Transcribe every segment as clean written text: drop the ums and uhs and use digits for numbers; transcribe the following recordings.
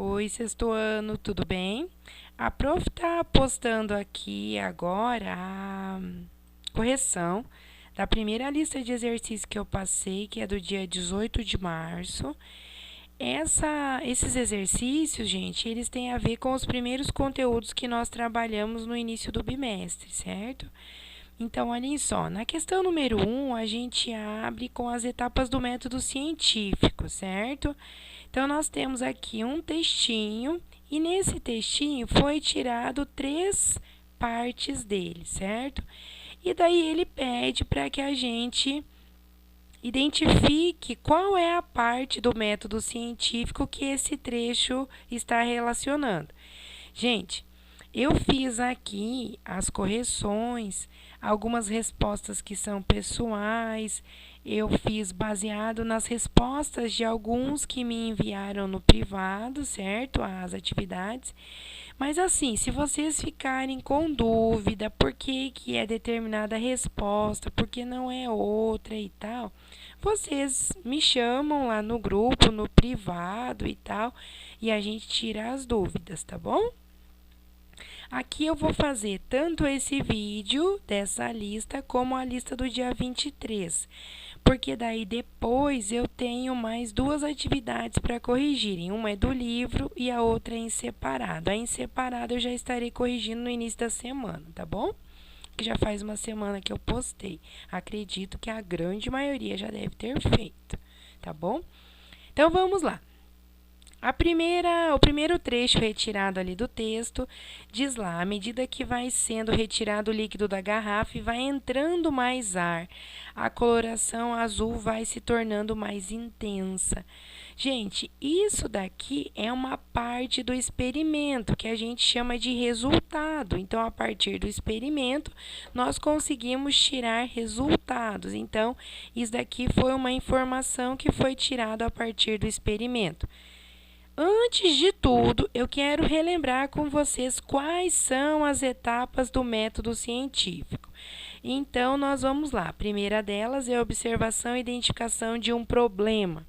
Oi, sexto ano, tudo bem? A prof está postando aqui agora a correção da primeira lista de exercícios que eu passei, que é do dia 18 de março. Esses exercícios, gente, eles têm a ver com os primeiros conteúdos que nós trabalhamos no início do bimestre, certo? Então, olhem só, na questão número 1, a gente abre com as etapas do método científico, certo? Então, nós temos aqui um textinho, e nesse textinho foi tirado 3 partes dele, certo? E daí ele pede para que a gente identifique qual é a parte do método científico que esse trecho está relacionando. Gente, eu fiz aqui as correções, algumas respostas que são pessoais, eu fiz baseado nas respostas de alguns que me enviaram no privado, certo? As atividades. Mas assim, se vocês ficarem com dúvida por que é determinada resposta, por que não é outra e tal, vocês me chamam lá no grupo, no privado e tal, e a gente tira as dúvidas, tá bom? Aqui eu vou fazer tanto esse vídeo dessa lista como a lista do dia 23, porque daí depois eu tenho mais 2 atividades para corrigirem. Uma é do livro e a outra é em separado. A em separado eu já estarei corrigindo no início da semana, tá bom? Que já faz uma semana que eu postei. Acredito que a grande maioria já deve ter feito, tá bom? Então vamos lá. O primeiro trecho retirado ali do texto diz lá: à medida que vai sendo retirado o líquido da garrafa e vai entrando mais ar, a coloração azul vai se tornando mais intensa. Gente, isso daqui é uma parte do experimento que a gente chama de resultado. Então, a partir do experimento, nós conseguimos tirar resultados. Então, isso daqui foi uma informação que foi tirada a partir do experimento. Antes de tudo, eu quero relembrar com vocês quais são as etapas do método científico. Então, nós vamos lá. A primeira delas é a observação e identificação de um problema.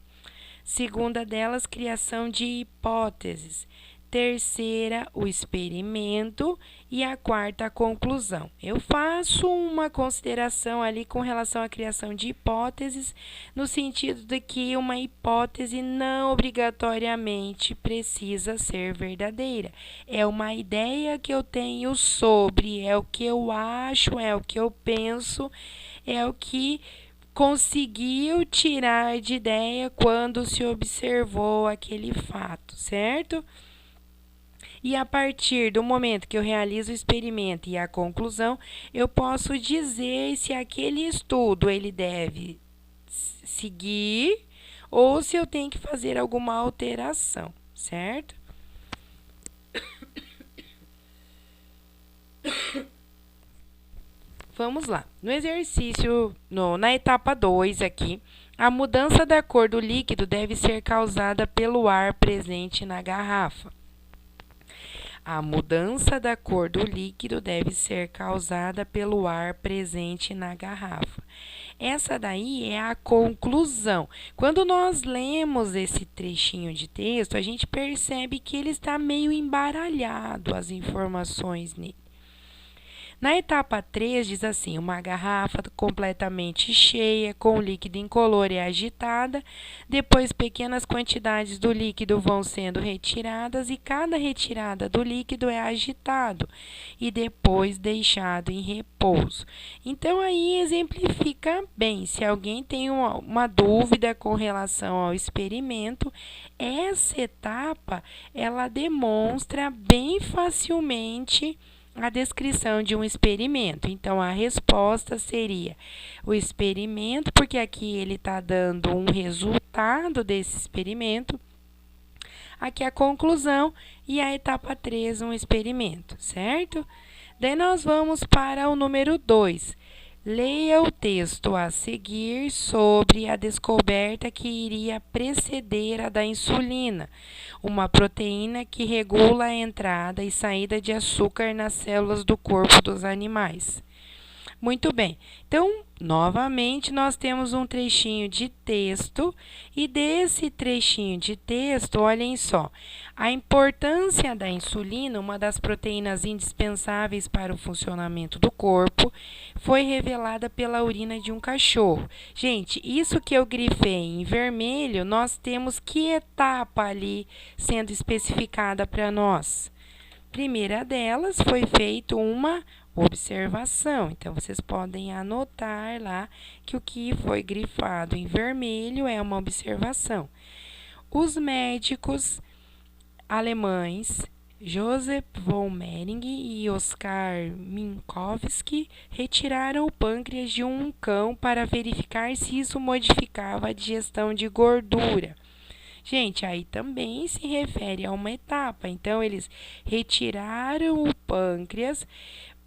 Segunda delas, criação de hipóteses. Terceira, o experimento. E a quarta, a conclusão. Eu faço uma consideração ali com relação à criação de hipóteses, no sentido de que uma hipótese não obrigatoriamente precisa ser verdadeira. É uma ideia que eu tenho sobre, é o que eu acho, é o que eu penso, é o que conseguiu tirar de ideia quando se observou aquele fato, certo? E a partir do momento que eu realizo o experimento e a conclusão, eu posso dizer se aquele estudo ele deve seguir ou se eu tenho que fazer alguma alteração, certo? Vamos lá. No exercício, na etapa 2 aqui, a mudança da cor do líquido deve ser causada pelo ar presente na garrafa. A mudança da cor do líquido deve ser causada pelo ar presente na garrafa. Essa daí é a conclusão. Quando nós lemos esse trechinho de texto, a gente percebe que ele está meio embaralhado, as informações nele. Na etapa 3, diz assim: uma garrafa completamente cheia, com líquido incolor é agitada, depois pequenas quantidades do líquido vão sendo retiradas e cada retirada do líquido é agitado e depois deixado em repouso. Então, aí exemplifica bem. Se alguém tem uma dúvida com relação ao experimento, essa etapa, ela demonstra bem facilmente a descrição de um experimento. Então, a resposta seria o experimento, porque aqui ele está dando um resultado desse experimento. Aqui a conclusão e a etapa 3, um experimento, certo? Daí nós vamos para o número 2. Leia o texto a seguir sobre a descoberta que iria preceder a da insulina, uma proteína que regula a entrada e saída de açúcar nas células do corpo dos animais. Muito bem. Então, novamente, nós temos um trechinho de texto e desse trechinho de texto, olhem só, a importância da insulina, uma das proteínas indispensáveis para o funcionamento do corpo, foi revelada pela urina de um cachorro. Gente, isso que eu grifei em vermelho, nós temos que etapa ali sendo especificada para nós. Primeira delas foi feita uma observação. Então, vocês podem anotar lá que o que foi grifado em vermelho é uma observação. Os médicos alemães Joseph von Mering e Oskar Minkowski retiraram o pâncreas de um cão para verificar se isso modificava a digestão de gordura. Gente, aí também se refere a uma etapa. Então, eles retiraram o pâncreas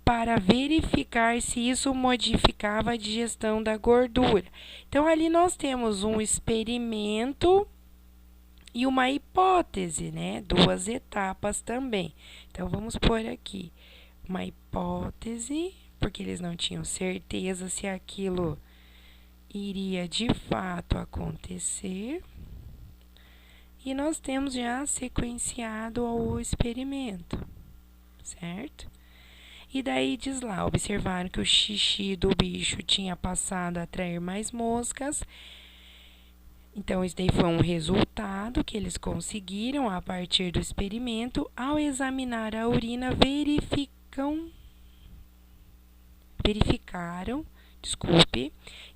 para verificar se isso modificava a digestão da gordura. Então, ali nós temos um experimento e uma hipótese, né? Duas etapas também. Então, vamos pôr aqui uma hipótese, porque eles não tinham certeza se aquilo iria de fato acontecer. E nós temos já sequenciado o experimento, certo? E daí diz lá, observaram que o xixi do bicho tinha passado a atrair mais moscas. Então, isso daí foi um resultado que eles conseguiram a partir do experimento. Ao examinar a urina, verificaram,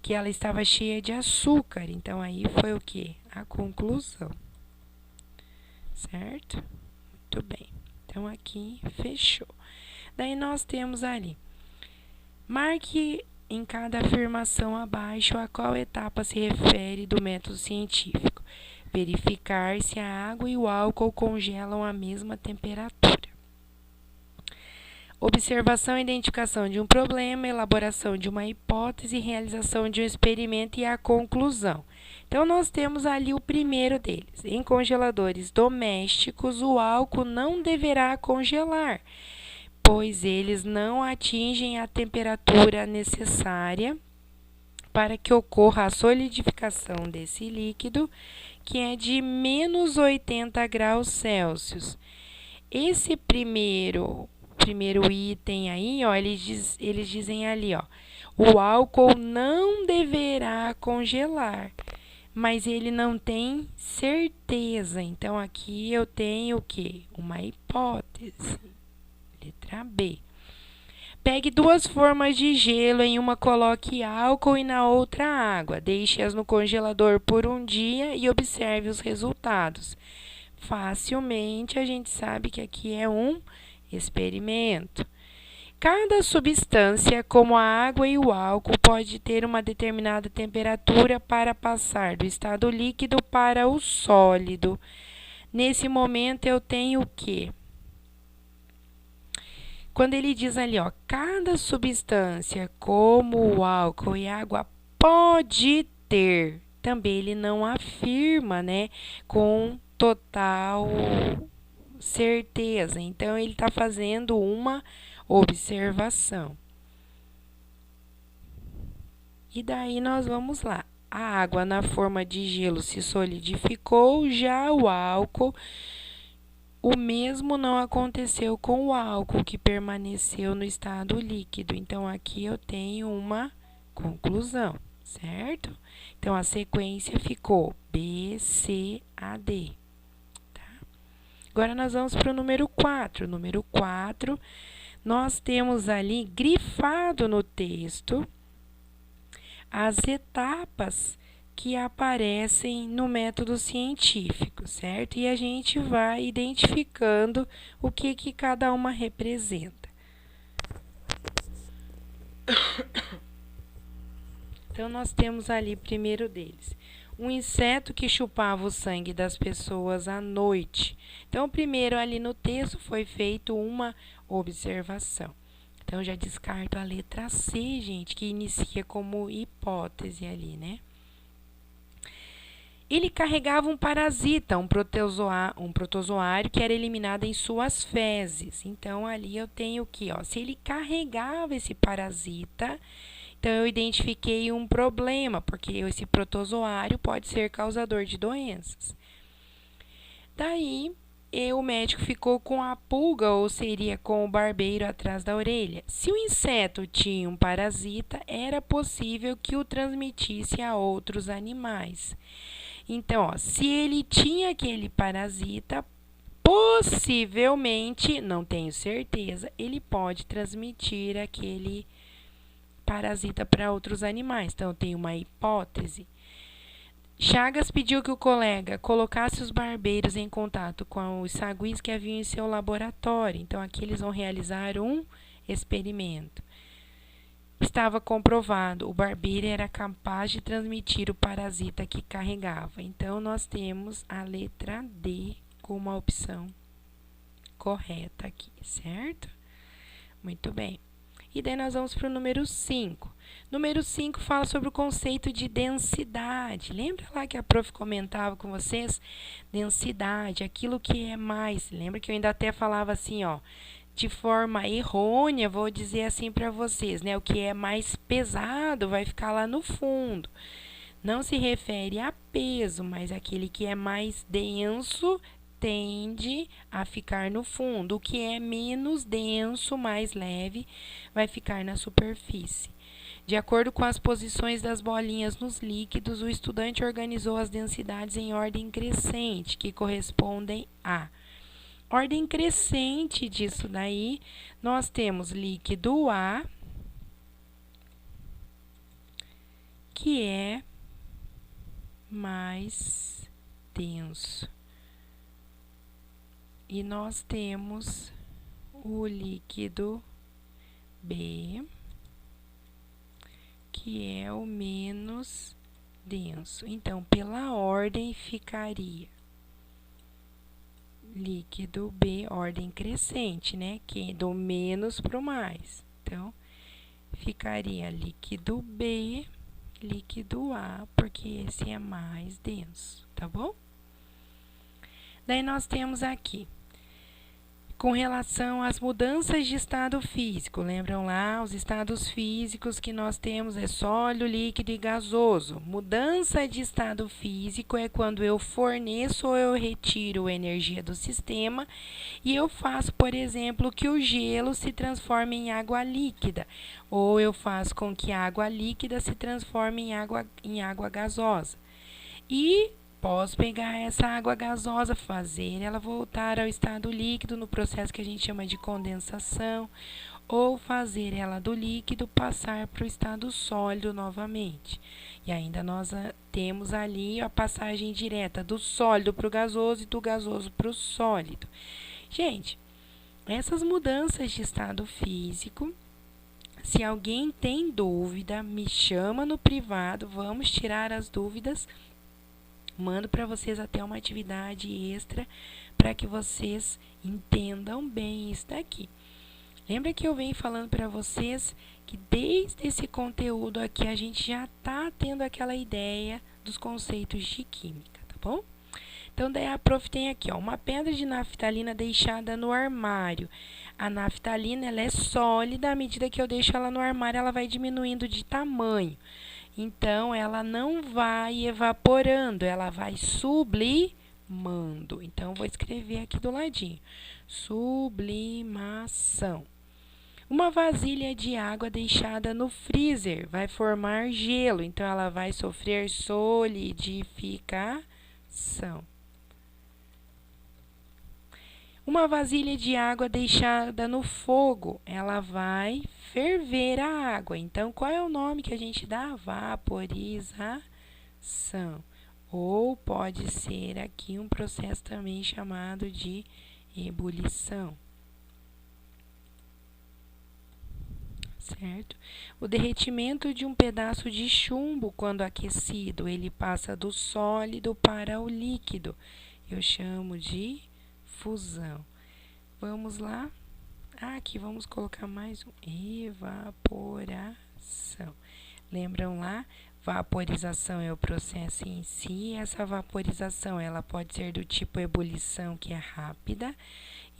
que ela estava cheia de açúcar. Então, aí foi o quê? A conclusão. Certo? Muito bem. Então, aqui fechou. Daí, nós temos ali. Marque em cada afirmação abaixo a qual etapa se refere do método científico. Verificar se a água e o álcool congelam a mesma temperatura. Observação e identificação de um problema, elaboração de uma hipótese, realização de um experimento e a conclusão. Então, nós temos ali o primeiro deles. Em congeladores domésticos, o álcool não deverá congelar, pois eles não atingem a temperatura necessária para que ocorra a solidificação desse líquido, que é de menos 80 graus Celsius. Esse primeiro item aí, ó, eles dizem ali, ó, o álcool não deverá congelar, mas ele não tem certeza. Então, aqui eu tenho o quê? Uma hipótese. Letra B. Pegue duas formas de gelo, em uma coloque álcool e na outra água. Deixe-as no congelador por um dia e observe os resultados. Facilmente a gente sabe que aqui é um experimento. Cada substância, como a água e o álcool, pode ter uma determinada temperatura para passar do estado líquido para o sólido. Nesse momento, eu tenho o quê? Quando ele diz ali, ó, cada substância, como o álcool e a água, pode ter, também ele não afirma, né, com total certeza. Então, ele está fazendo uma observação. E daí nós vamos lá. A água na forma de gelo se solidificou, já o álcool, o mesmo não aconteceu com o álcool, que permaneceu no estado líquido. Então, aqui eu tenho uma conclusão, certo? Então, a sequência ficou B, C, A, D. Agora, nós vamos para o número 4. Número 4, nós temos ali grifado no texto as etapas que aparecem no método científico, certo? E a gente vai identificando o que cada uma representa. Então, nós temos ali primeiro deles. Um inseto que chupava o sangue das pessoas à noite. Então, primeiro ali no texto foi feito uma observação. Então, já descarto a letra C, gente, que inicia como hipótese ali, né? Ele carregava um parasita, um protozoário que era eliminado em suas fezes. Então, ali eu tenho o que? Se ele carregava esse parasita, então eu identifiquei um problema, porque esse protozoário pode ser causador de doenças. Daí, o médico ficou com a pulga, ou seria com o barbeiro atrás da orelha. Se o inseto tinha um parasita, era possível que o transmitisse a outros animais. Então, se ele tinha aquele parasita, possivelmente, não tenho certeza, ele pode transmitir aquele parasita para outros animais. Então, tem uma hipótese. Chagas pediu que o colega colocasse os barbeiros em contato com os saguis que haviam em seu laboratório. Então, aqui eles vão realizar um experimento. Estava comprovado, o barbeiro era capaz de transmitir o parasita que carregava. Então, nós temos a letra D como a opção correta aqui, certo? Muito bem. E daí nós vamos para o número 5. Número 5 fala sobre o conceito de densidade. Lembra lá que a prof comentava com vocês? Densidade, aquilo que é mais. Lembra que eu ainda até falava assim, de forma errônea, vou dizer assim para vocês, né? O que é mais pesado vai ficar lá no fundo. Não se refere a peso, mas aquele que é mais denso tende a ficar no fundo. O que é menos denso, mais leve, vai ficar na superfície. De acordo com as posições das bolinhas nos líquidos, o estudante organizou as densidades em ordem crescente, que correspondem a ordem crescente disso daí. Nós temos líquido A, que é mais denso. E nós temos o líquido B, que é o menos denso. Então, pela ordem, ficaria líquido B, ordem crescente, né? Que é do menos para o mais. Então, ficaria líquido B, líquido A, porque esse é mais denso, tá bom? Daí nós temos aqui, com relação às mudanças de estado físico, lembram lá os estados físicos que nós temos é sólido, líquido e gasoso. Mudança de estado físico é quando eu forneço ou eu retiro energia do sistema e eu faço, por exemplo, que o gelo se transforme em água líquida, ou eu faço com que a água líquida se transforme em água gasosa. E posso pegar essa água gasosa, fazer ela voltar ao estado líquido no processo que a gente chama de condensação, ou fazer ela do líquido passar para o estado sólido novamente. E ainda nós temos ali a passagem direta do sólido para o gasoso e do gasoso para o sólido. Gente, essas mudanças de estado físico, se alguém tem dúvida, me chama no privado, vamos tirar as dúvidas. Mando para vocês até uma atividade extra para que vocês entendam bem isso daqui. Lembra que eu venho falando para vocês que desde esse conteúdo aqui a gente já está tendo aquela ideia dos conceitos de química, tá bom? Então, daí a prof tem aqui, uma pedra de naftalina deixada no armário. A naftalina, ela é sólida, à medida que eu deixo ela no armário, ela vai diminuindo de tamanho. Então, ela não vai evaporando, ela vai sublimando. Então, vou escrever aqui do ladinho. Sublimação. Uma vasilha de água deixada no freezer vai formar gelo. Então, ela vai sofrer solidificação. Uma vasilha de água deixada no fogo, ela vai ferver a água. Então, qual é o nome que a gente dá? Vaporização. Ou pode ser aqui um processo também chamado de ebulição. Certo? O derretimento de um pedaço de chumbo, quando aquecido, ele passa do sólido para o líquido. Eu chamo de fusão. Vamos lá? Aqui vamos colocar mais um. Evaporação. Lembram lá? Vaporização é o processo em si. Essa vaporização ela pode ser do tipo ebulição, que é rápida,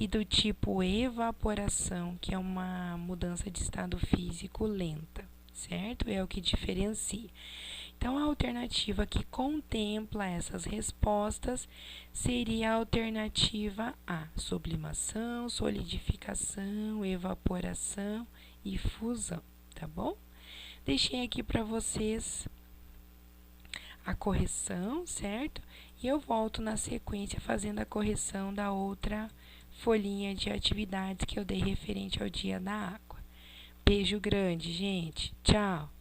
e do tipo evaporação, que é uma mudança de estado físico lenta, certo? É o que diferencia. Então, a alternativa que contempla essas respostas seria a alternativa A: sublimação, solidificação, evaporação e fusão, tá bom? Deixei aqui para vocês a correção, certo? E eu volto na sequência fazendo a correção da outra folhinha de atividades que eu dei referente ao Dia da Água. Beijo grande, gente. Tchau!